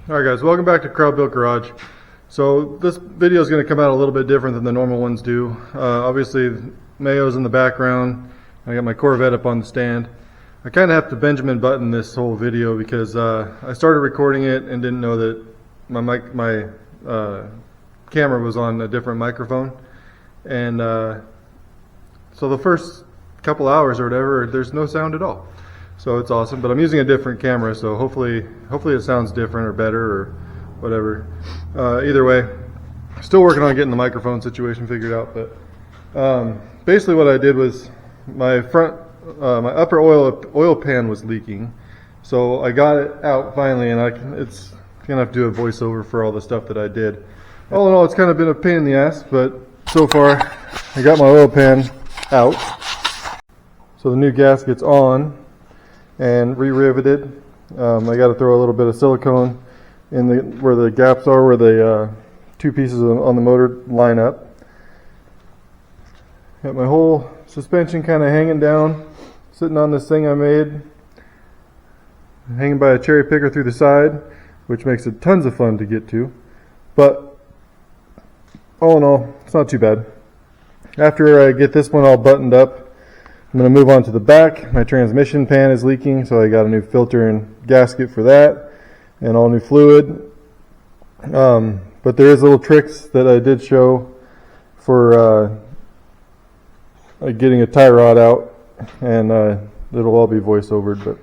Alright guys, welcome back to Crowd Built Garage. So this video is going to come out a little bit different than the normal ones do. Obviously Mayo's in the background. I got my Corvette up on the stand. I kind of have to Benjamin Button this whole video because I started recording it and didn't know that my camera was on a different microphone. And so the first couple hours or whatever, there's no sound at all. So it's awesome, but I'm using a different camera, so hopefully it sounds different or better or whatever. Either way, still working on getting the microphone situation figured out. But basically, what I did was my upper oil pan was leaking, so I got it out finally, and it's gonna have to do a voiceover for all the stuff that I did. All in all, it's kind of been a pain in the ass, but so far I got my oil pan out. So the new gasket's on and re-riveted. I got to throw a little bit of silicone in where the gaps are, where the two pieces on the motor line up. Got my whole suspension kind of hanging down, sitting on this thing I made, hanging by a cherry picker through the side, which makes it tons of fun to get to. But all in all, it's not too bad. After I get this one all buttoned up, I'm going to move on to the back. My transmission pan is leaking, so I got a new filter and gasket for that, and all new fluid. But there is little tricks that I did show for getting a tie rod out, and it'll all be voice-overed. But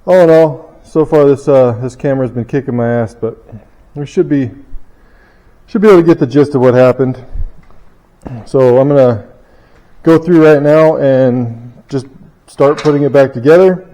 all in all, so far this camera's been kicking my ass, but we should be able to get the gist of what happened. So I'm gonna go through right now and just start putting it back together.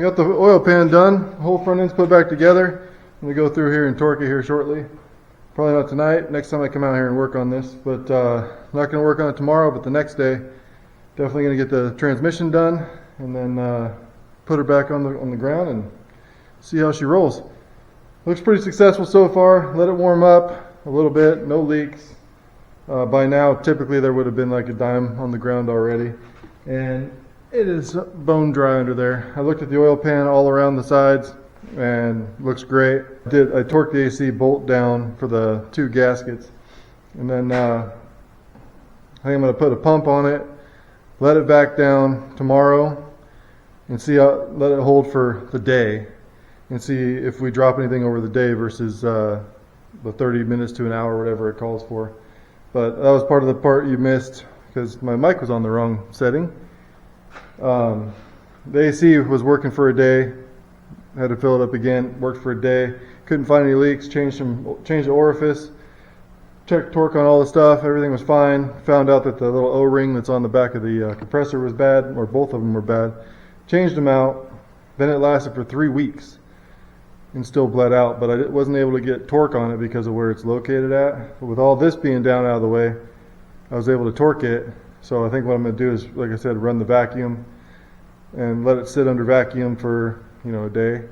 got the oil pan done. Whole front end's put back together. I'm going to go through here and torque it here shortly. Probably not tonight. Next time I come out here and work on this. But not going to work on it tomorrow, but the next day. Definitely going to get the transmission done and then put her back on the ground and see how she rolls. Looks pretty successful so far. Let it warm up a little bit. No leaks. By now, typically there would have been like a dime on the ground already. And it is bone dry under there. I looked at the oil pan all around the sides and looks great. I torqued the AC bolt down for the 2 gaskets. And then I think I'm going to put a pump on it, let it back down tomorrow, and let it hold for the day, and see if we drop anything over the day versus the 30 minutes to an hour, whatever it calls for. But that was part of the part you missed because my mic was on the wrong setting. The AC was working for a day. Had to fill it up again. Worked for a day. Couldn't find any leaks. Changed the orifice. Checked torque on all the stuff. Everything was fine. Found out that the little O-ring that's on the back of the compressor was bad, or both of them were bad. Changed them out. Then it lasted for 3 weeks and still bled out. But I wasn't able to get torque on it because of where it's located at. But with all this being down out of the way, I was able to torque it. So I think what I'm going to do is, like I said, run the vacuum and let it sit under vacuum for a day.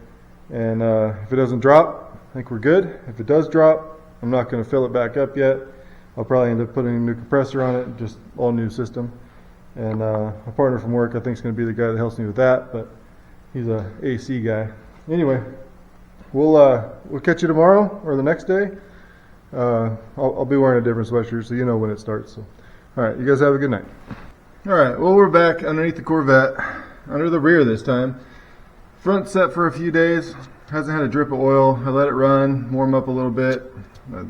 And if it doesn't drop, I think we're good. If it does drop, I'm not going to fill it back up yet. I'll probably end up putting a new compressor on it, just all new system. And my partner from work, I think, is going to be the guy that helps me with that, but he's a AC guy. Anyway, we'll catch you tomorrow or the next day. I'll be wearing a different sweatshirt, so you know when it starts. So. All right, you guys have a good night. All right, well, we're back underneath the Corvette, under the rear this time. Front set for a few days, hasn't had a drip of oil. I let it run, warm up a little bit.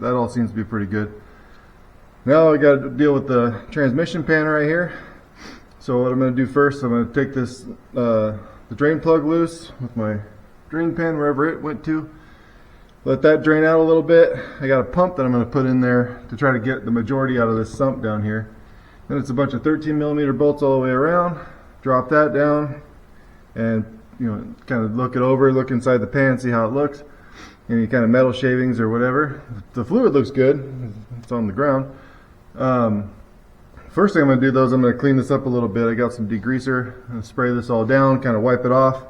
That all seems to be pretty good. Now I got to deal with the transmission pan right here. So what I'm going to do first, I'm going to take this the drain plug loose with my drain pan wherever it went to. Let that drain out a little bit. I got a pump that I'm going to put in there to try to get the majority out of this sump down here. Then it's a bunch of 13mm bolts all the way around. Drop that down and kind of look it over, look inside the pan, see how it looks. Any kind of metal shavings or whatever. The fluid looks good. It's on the ground. First thing I'm going to do though is I'm going to clean this up a little bit. I got some degreaser. I'm going to spray this all down, kind of wipe it off,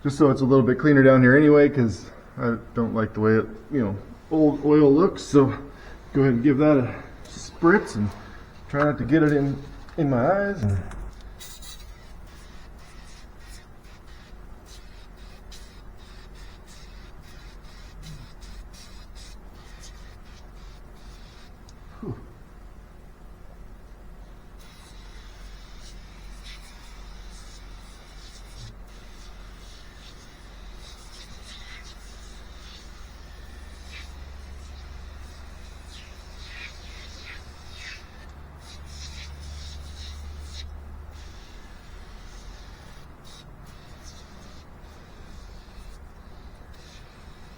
just so it's a little bit cleaner down here anyway, because I don't like the way it, old oil looks. So go ahead and give that a spritz and try not to get it in my eyes.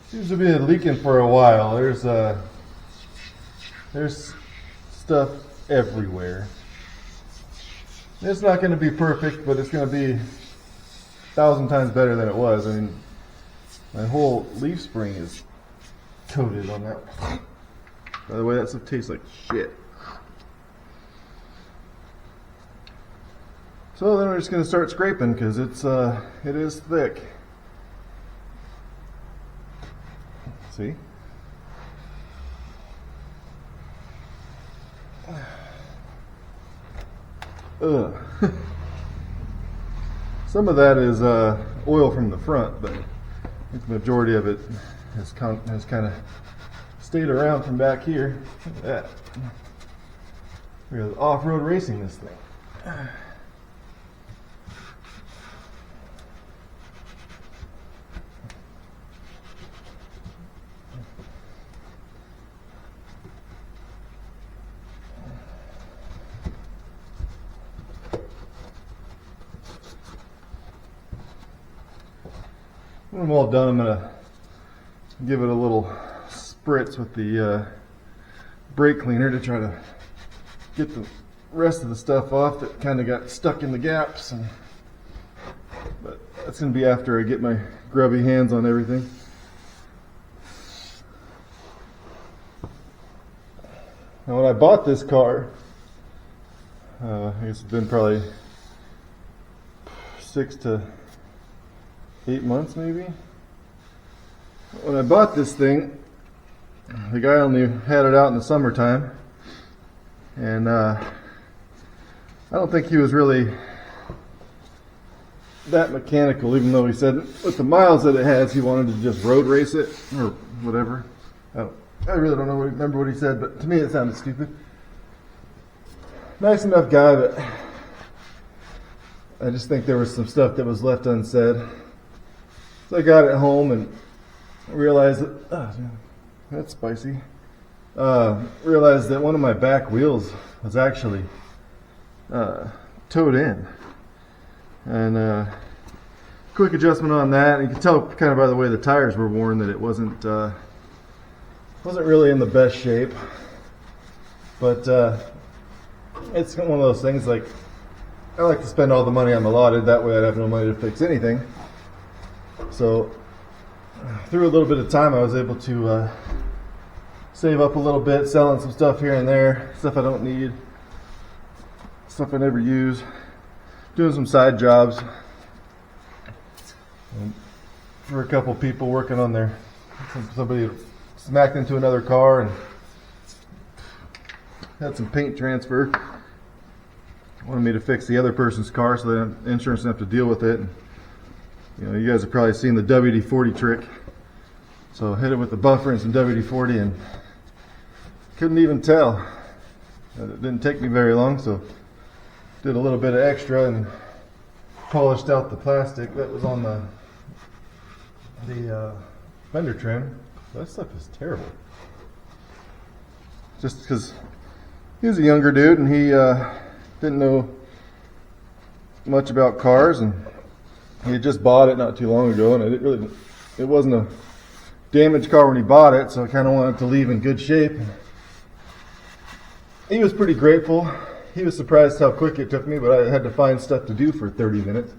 Seems to be leaking for a while. There's stuff everywhere. It's not going to be perfect, but it's going to be 1,000 times better than it was. I mean, my whole leaf spring is coated on that. By the way, that stuff tastes like shit. So then we're just going to start scraping because it is thick. See? Ugh. Some of that is oil from the front, but I think the majority of it has kind of stayed around from back here. Look at that. We're off-road racing this thing. When I'm all done, I'm going to give it a little spritz with the brake cleaner to try to get the rest of the stuff off that kind of got stuck in the gaps. But That's going to be after I get my grubby hands on everything. Now, when I bought this car, I guess it's been probably 6 to 8 months maybe. When I bought this thing, the guy only had it out in the summertime, and I don't think he was really that mechanical, even though he said with the miles that it has, he wanted to just road race it or whatever. I really don't remember what he said, but to me it sounded stupid. Nice enough guy, but I just think there was some stuff that was left unsaid. So I got it home and realized that, that's spicy. Realized that one of my back wheels was actually towed in. And quick adjustment on that. And you can tell kind of by the way the tires were worn that it wasn't really in the best shape. But it's one of those things, like, I like to spend all the money I'm allotted, that way I'd have no money to fix anything. So through a little bit of time I was able to save up a little bit, selling some stuff here and there, stuff I don't need, stuff I never use, doing some side jobs for a couple people working on their, somebody smacked into another car and had some paint transfer. Wanted me to fix the other person's car so that insurance doesn't have to deal with it. And, you know, you guys have probably seen the WD-40 trick. So I hit it with the buffer and some WD-40 and couldn't even tell. It didn't take me very long, so did a little bit of extra and polished out the plastic that was on the fender trim. That stuff is terrible. Just because he was a younger dude and he didn't know much about cars, and he had just bought it not too long ago, and it wasn't a damaged car when he bought it, so I kind of wanted to leave in good shape. He was pretty grateful. He was surprised how quick it took me, but I had to find stuff to do for 30 minutes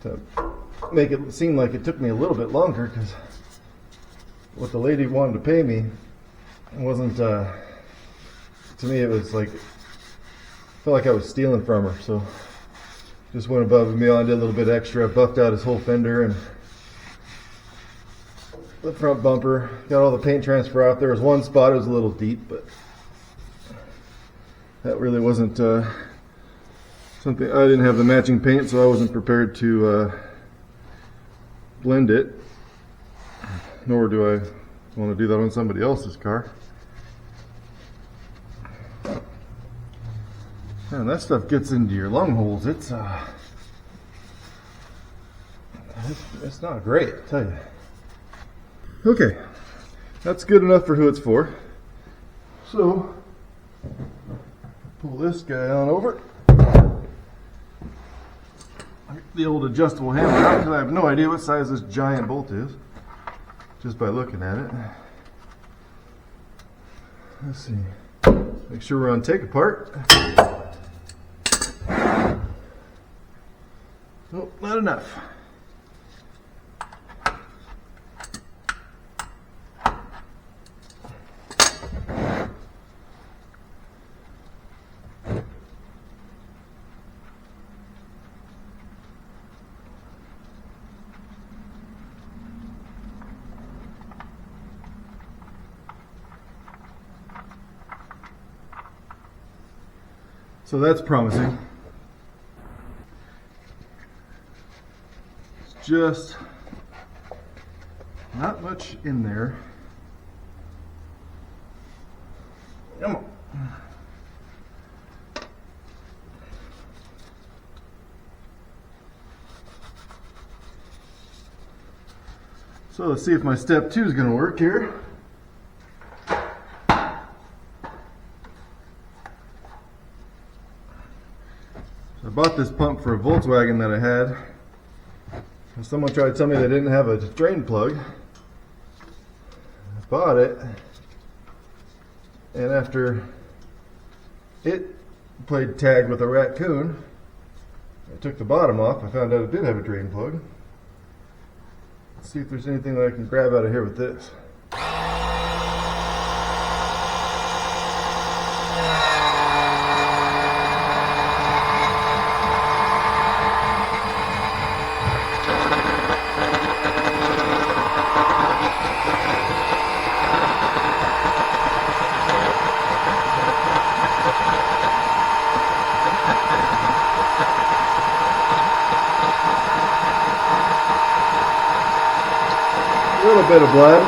to make it seem like it took me a little bit longer, because what the lady wanted to pay me wasn't, to me it was like, felt like I was stealing from her. So just went above and beyond, did a little bit extra, buffed out his whole fender and the front bumper, got all the paint transfer out. There was one spot, it was a little deep, but that really wasn't something. I didn't have the matching paint, so I wasn't prepared to blend it, nor do I want to do that on somebody else's car. Man, that stuff gets into your lung holes. It's not great, I tell you. Okay, that's good enough for who it's for. So pull this guy on over. The old adjustable hammer out, because I have no idea what size this giant bolt is just by looking at it. Let's see. Make sure we're on take apart. Nope, not enough. So that's promising. It's just not much in there. Come on. So let's see if my step 2 is going to work here. I bought this pump for a Volkswagen that I had. And someone tried to tell me they didn't have a drain plug. I bought it, and after it played tag with a raccoon, I took the bottom off. I found out it did have a drain plug. Let's see if there's anything that I can grab out of here with this. A little bit of blood.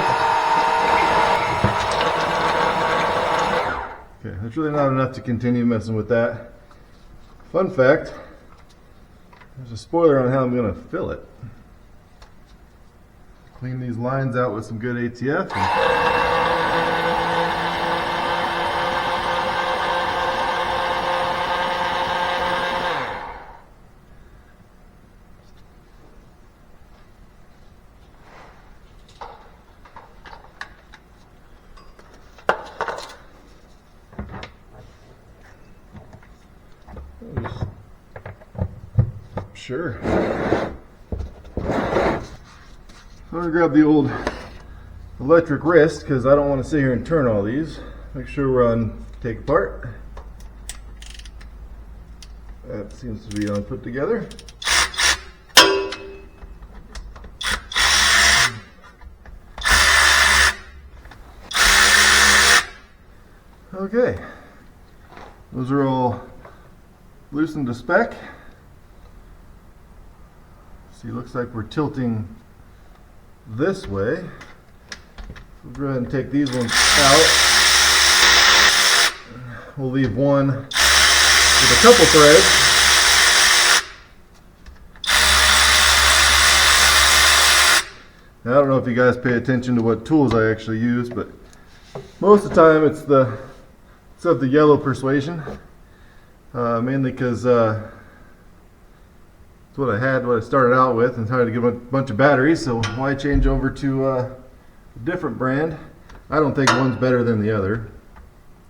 Okay, that's really not enough to continue messing with that. Fun fact, there's a spoiler on how I'm going to fill it. Clean these lines out with some good ATF. Sure. I'm going to grab the old electric wrist because I don't want to sit here and turn all these. Make sure we're on take apart. That seems to be on put together. Okay. Those are all loosened to spec. See, looks like we're tilting this way. We'll go ahead and take these ones out. We'll leave one with a couple threads. Now, I don't know if you guys pay attention to what tools I actually use, but most of the time it's of the yellow persuasion, mainly because what I started out with, and tried to get a bunch of batteries, so why change over to a different brand? I don't think one's better than the other.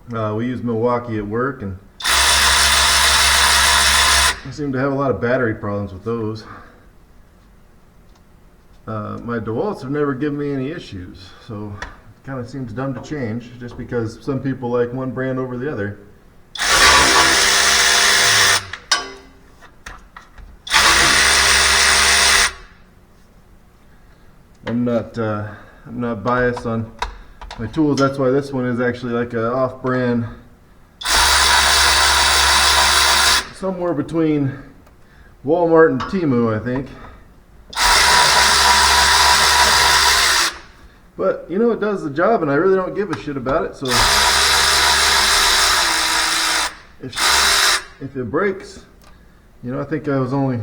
We use Milwaukee at work, and I seem to have a lot of battery problems with those. My DeWalt's have never given me any issues, so it kind of seems dumb to change just because some people like one brand over the other. I'm not biased on my tools. That's why this one is actually like an off-brand, somewhere between Walmart and Temu, I think. But you know, it does the job, and I really don't give a shit about it. So if it breaks, you know, I think I was only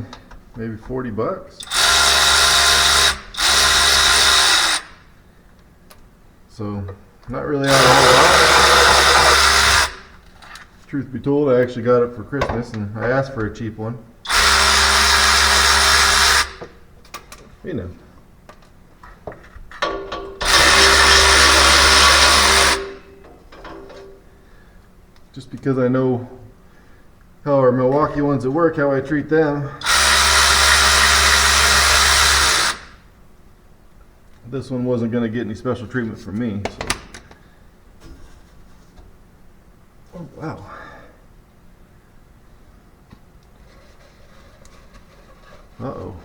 maybe 40 bucks. So, not really out of a whole lot. Truth be told, I actually got it for Christmas, and I asked for a cheap one. You know. Just because I know how our Milwaukee ones at work, how I treat them. This one wasn't going to get any special treatment from me. So. Oh, wow. Uh-oh.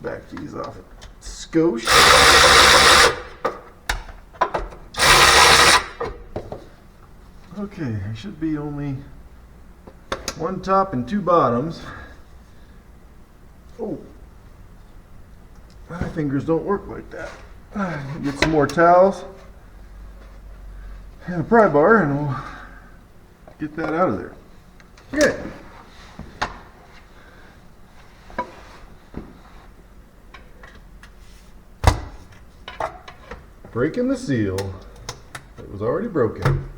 Back these off. Skosh. Okay, there should be only one top and two bottoms. Oh, my fingers don't work like that. Get some more towels and a pry bar, and we'll get that out of there. Okay. Breaking the seal. It was already broken.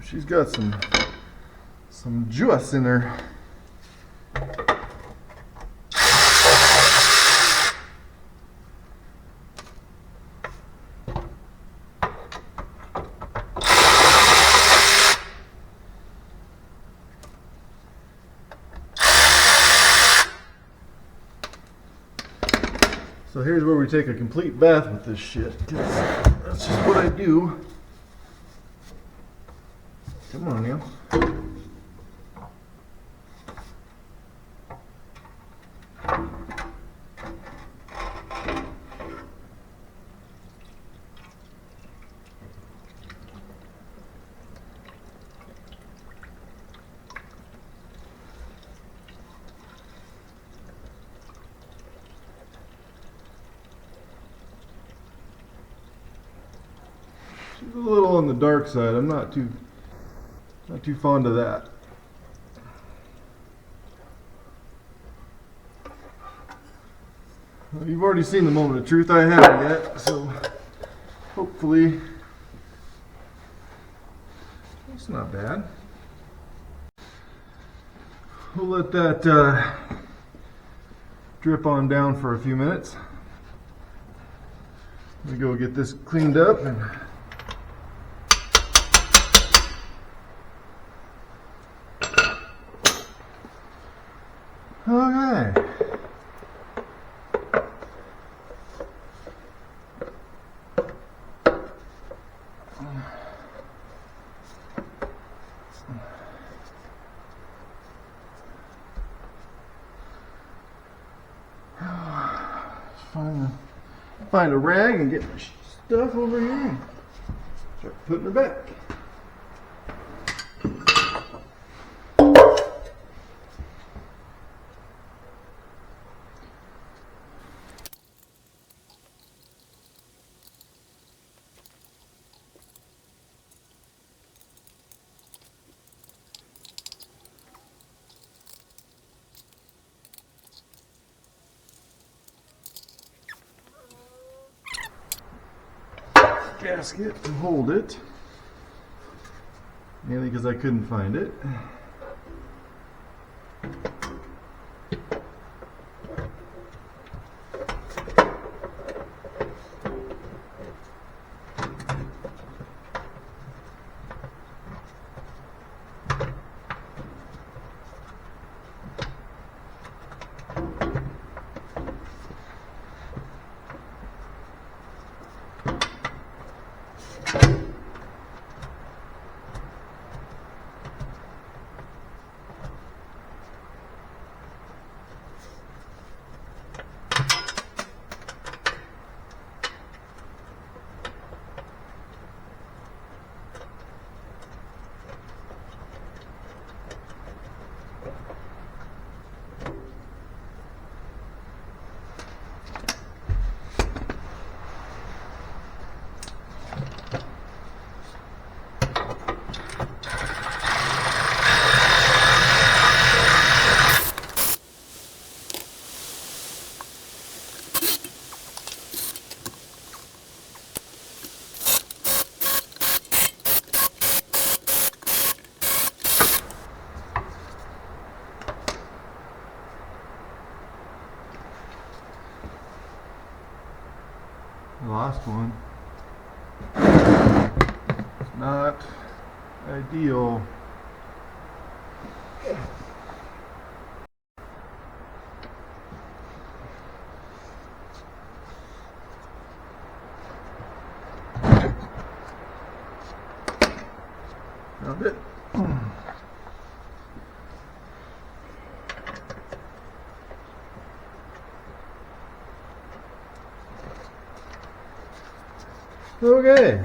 She's got some juice in her So here's where we take a complete bath with this shit. That's just what I do. Come on now. She's a little on the dark side. I'm not too fond of that. Well, you've already seen the moment of truth. I haven't yet, so hopefully it's not bad. We'll let that drip on down for a few minutes. Let me go get this cleaned up and okay. Find a rag and get my stuff over here and start putting her back. Gasket to hold it, mainly because I couldn't find it. The last one. It's not ideal. Found it. Okay.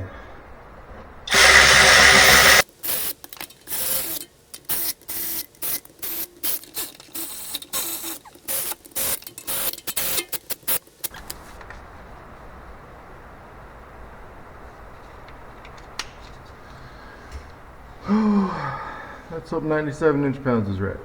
Let's hope 97 inch-pounds is right.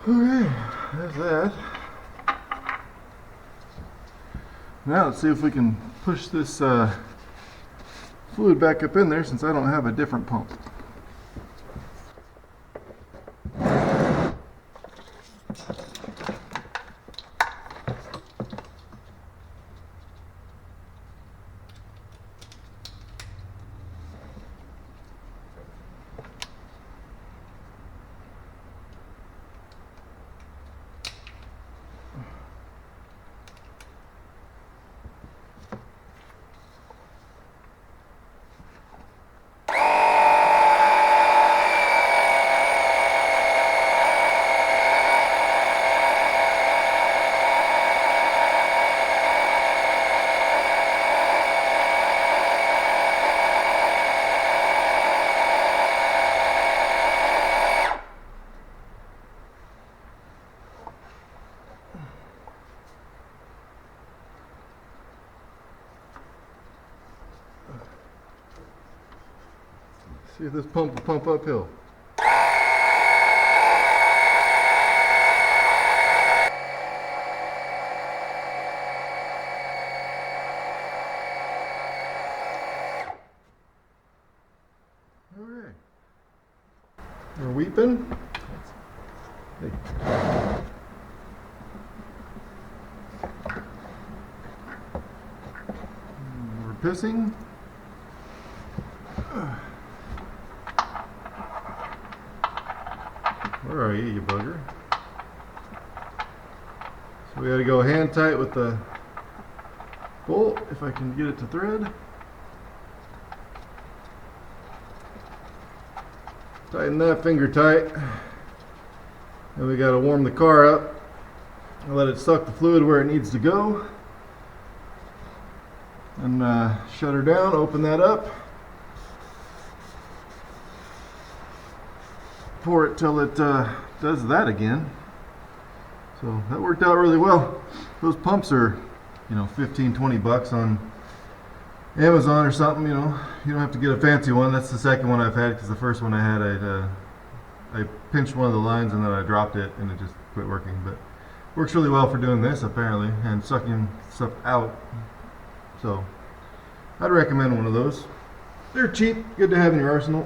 Okay, there's that. Now let's see if we can push this fluid back up in there since I don't have a different pump. See if this pump will pump uphill. Alright. We're weeping. Hey. We're pissing. Where are you bugger? So we gotta go hand tight with the bolt, if I can get it to thread. Tighten that finger tight. And we gotta warm the car up and let it suck the fluid where it needs to go. And shut her down, open that up. Pour it till it does that again. So that worked out really well. Those pumps are, you know, 15-20 bucks on Amazon or something. You know, you don't have to get a fancy one. That's the second one I've had, because the first one I had, I pinched one of the lines and then I dropped it and it just quit working. But works really well for doing this apparently, and sucking stuff out. So I'd recommend one of those. They're cheap, good to have in your arsenal.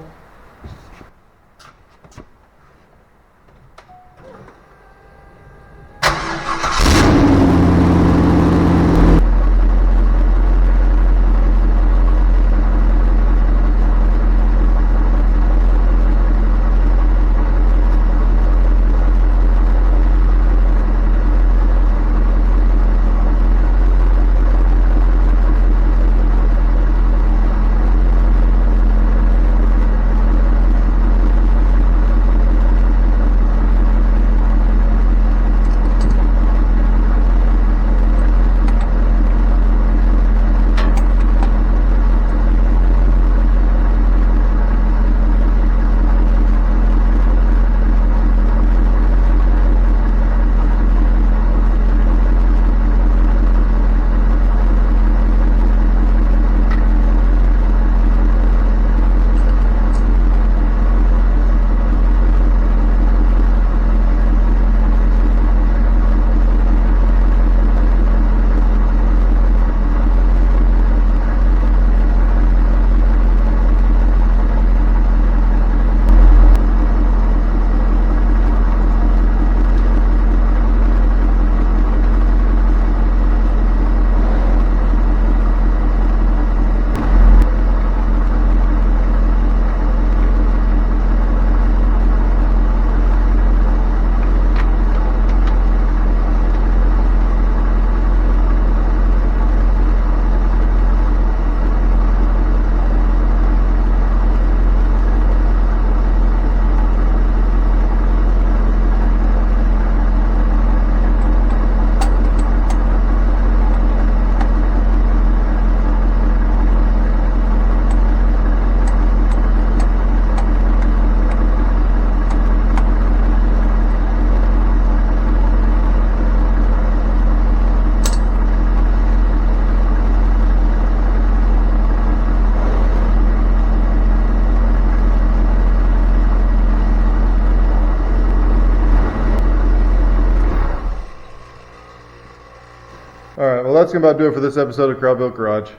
Alright, well that's going to about do it for this episode of Crowd Built Garage.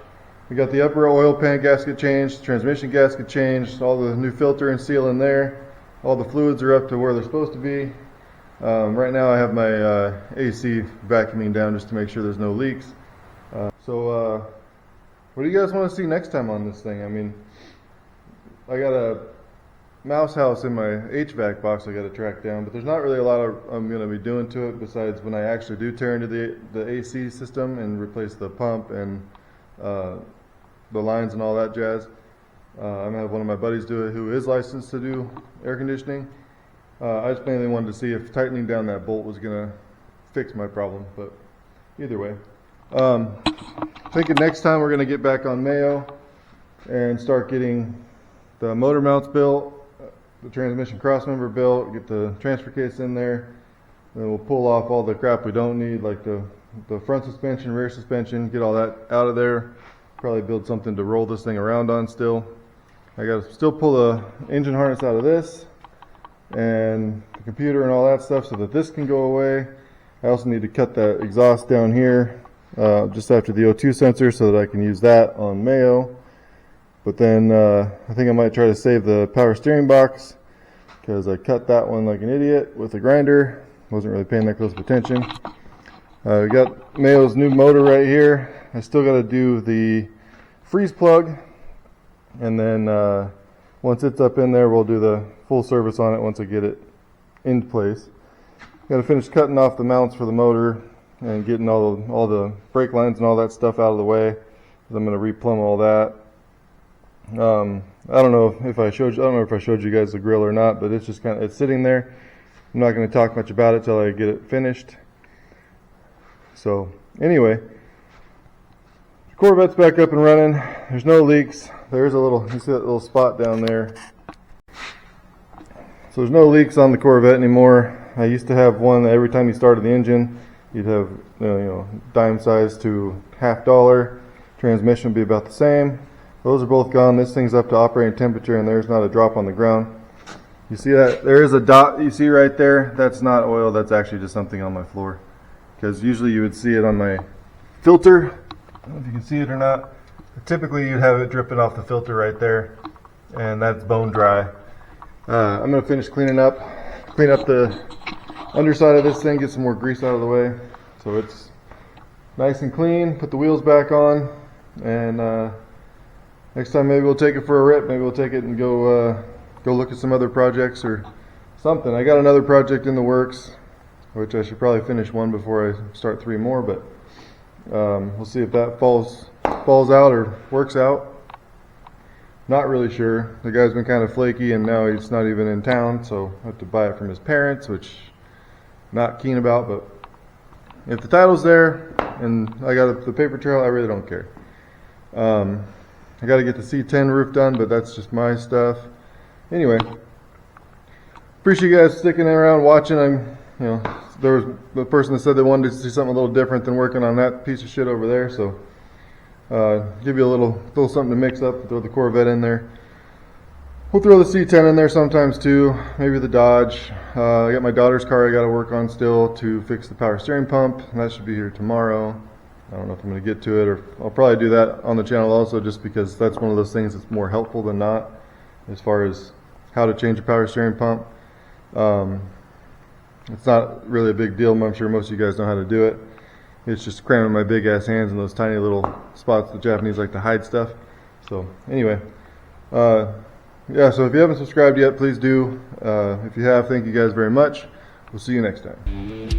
We got the upper oil pan gasket changed, transmission gasket changed, all the new filter and seal in there. All the fluids are up to where they're supposed to be. Right now I have my AC vacuuming down just to make sure there's no leaks. So what do you guys want to see next time on this thing? I mean, I got a mouse house in my HVAC box I got to track down, but there's not really a lot I'm going to be doing to it besides when I actually do tear into the AC system and replace the pump and the lines and all that jazz. I'm going to have one of my buddies do it who is licensed to do air conditioning. I just mainly wanted to see if tightening down that bolt was going to fix my problem, but either way. Thinking next time we're going to get back on Mayo and start getting the motor mounts built, the transmission crossmember built, get the transfer case in there, then we'll pull off all the crap we don't need, like the front suspension, rear suspension, get all that out of there, probably build something to roll this thing around on still. I got to still pull the engine harness out of this and the computer and all that stuff so that this can go away. I also need to cut that exhaust down here just after the O2 sensor so that I can use that on Mayo. But then I think I might try to save the power steering box because I cut that one like an idiot with a grinder. Wasn't really paying that close of attention. We got Mayo's new motor right here. I still got to do the freeze plug, and then once it's up in there, we'll do the full service on it once I get it in place. Got to finish cutting off the mounts for the motor and getting all the brake lines and all that stuff out of the way. I'm going to replumb all that. I don't know if I showed you guys the grill or not, but it's just it's sitting there. I'm not going to talk much about it till I get it finished. So anyway, the Corvette's back up and running. There's no leaks. There's you see that little spot down there. So there's no leaks on the Corvette anymore. I used to have one that every time you started the engine, you'd have dime size to $50. Transmission would be about the same. Those are both gone. This thing's up to operating temperature, and there's not a drop on the ground. You see that? There is a dot you see right there. That's not oil. That's actually just something on my floor. Because usually you would see it on my filter. I don't know if you can see it or not. Typically you'd have it dripping off the filter right there, and that's bone dry. I'm going to finish clean up the underside of this thing, get some more grease out of the way so it's nice and clean. Put the wheels back on, and next time maybe we'll take it for a rip. Maybe we'll take it and go look at some other projects or something. I got another project in the works, which I should probably finish one before I start 3 more, but we'll see if that falls out or works out. Not really sure. The guy's been kind of flaky, and now he's not even in town, so I have to buy it from his parents, which I'm not keen about. But if the title's there and I got the paper trail, I really don't care. I got to get the C10 roof done, but that's just my stuff. Anyway, appreciate you guys sticking around watching. There was the person that said they wanted to see something a little different than working on that piece of shit over there, so give you a little something to mix up. Throw the Corvette in there. We'll throw the C10 in there sometimes too. Maybe the Dodge. I got my daughter's car I got to work on still to fix the power steering pump, and that should be here tomorrow. I don't know if I'm going to get to it, or I'll probably do that on the channel also, just because that's one of those things that's more helpful than not as far as how to change a power steering pump. It's not really a big deal. I'm sure most of you guys know how to do it. It's just cramming my big ass hands in those tiny little spots the Japanese like to hide stuff. So anyway, yeah, so if you haven't subscribed yet, please do. If you have, thank you guys very much. We'll see you next time.